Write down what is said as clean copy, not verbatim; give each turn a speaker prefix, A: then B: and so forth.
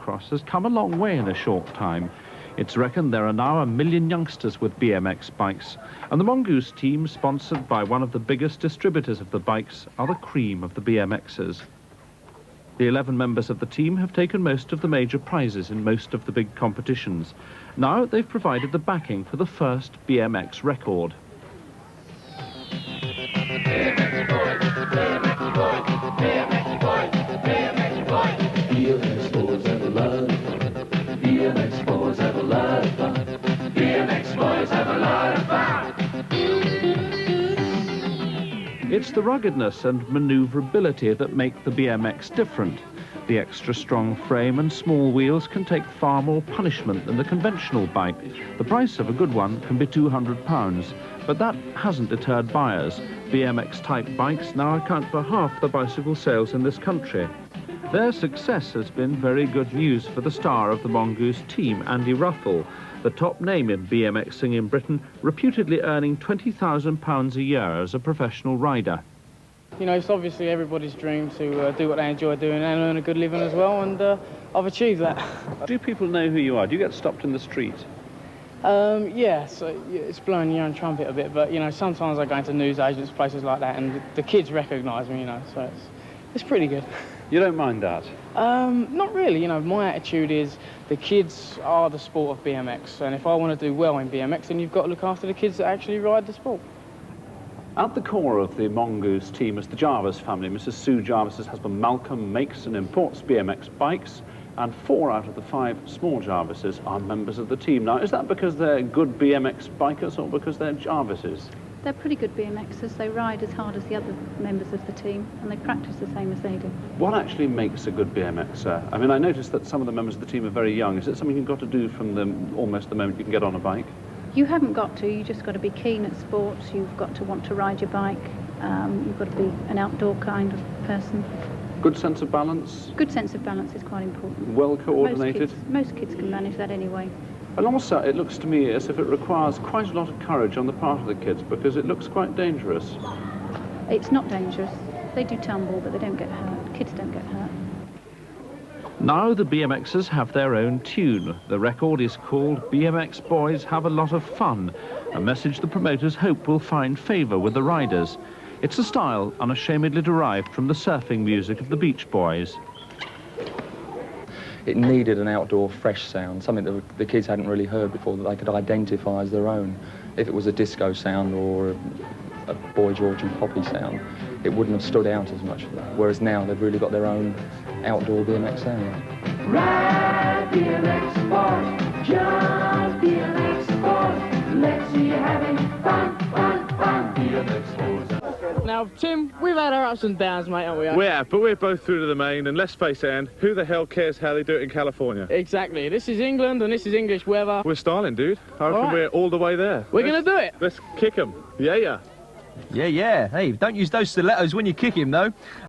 A: cyclocross has come a long way in a short time. It's reckoned there are now 1 million youngsters with BMX bikes, and the Mongoose team, sponsored by one of the biggest distributors of the bikes, are the cream of the BMXers. The 11 members of the team have taken most of the major prizes in most of the big competitions. Now they've provided the backing for the first BMX record.
B: BMX boys, BMX boys, BMX boys, BMX boys. BMX boys have a lot of fun. BMX boys have a lot of fun. BMX boys have a lot of fun.
A: It's the ruggedness and manoeuvrability that make the BMX different. The extra strong frame and small wheels can take far more punishment than the conventional bike. The price of a good one can be £200, but that hasn't deterred buyers. BMX-type bikes now account for half the bicycle sales in this country. Their success has been very good news for the star of the Mongoose team, Andy Ruffell, the top name in BMXing in Britain, reputedly earning £20,000 a year as a professional rider.
C: You know, it's obviously everybody's dream to do what they enjoy doing and earn a good living as well, and I've achieved that.
A: Do people know who you are? Do you get stopped in the street?
C: Yeah, so it's blowing your own trumpet a bit, but, you know, sometimes I go into newsagents, places like that, and the kids recognise me, you know, so it's pretty good.
A: You don't mind that?
C: Not really, you know, my attitude is the kids are the sport of BMX, and if I want to do well in BMX, then you've got to look after the kids that actually ride the sport.
A: At the core of the Mongoose team is the Jarvis family. Mrs. Sue Jarvis's husband Malcolm makes and imports BMX bikes, and 4 out of the 5 small Jarvises are members of the team. Now, is that because they're good BMX bikers or because they're Jarvises?
D: They're pretty good BMXers. They ride as hard as the other members of the team, and they practice the same as they do.
A: What actually makes a good BMXer? I mean, I noticed that some of the members of the team are very young. Is it something you've got to do from almost the moment you can get on a bike?
D: You haven't got to. You just got to be keen at sports. You've got to want to ride your bike. You've got to be an outdoor kind of person.
A: Good sense of balance?
D: Good sense of balance is quite important.
A: Well coordinated?
D: Most kids can manage that anyway.
A: And also, it looks to me as if it requires quite a lot of courage on the part of the kids, because it looks quite dangerous.
D: It's not dangerous. They do tumble, but they don't get hurt. Kids don't get hurt.
A: Now the BMXers have their own tune. The record is called BMX Boys Have a Lot of Fun, a message the promoters hope will find favour with the riders. It's a style unashamedly derived from the surfing music of the Beach Boys.
E: It needed an outdoor fresh sound, something that the kids hadn't really heard before, that they could identify as their own. If it was a disco sound or a Boy George and Poppy sound, it wouldn't have stood out as much. Whereas now they've really got their own outdoor BMX sound.
B: Ride BMX boys, just BMX boys. Let's see you having fun, fun, fun. BMX boys.
C: Now, Tim, we've had our ups and downs, mate, haven't we?
F: We have, but we're both through to the main, and let's face it, Anne, who the hell cares how they do it in California?
C: Exactly. This is England, and this is English weather.
F: We're styling, dude. I reckon we're all the way there.
C: We're going to do it.
F: Let's kick them. Yeah, yeah.
G: Yeah, yeah. Hey, don't use those stilettos when you kick him, though.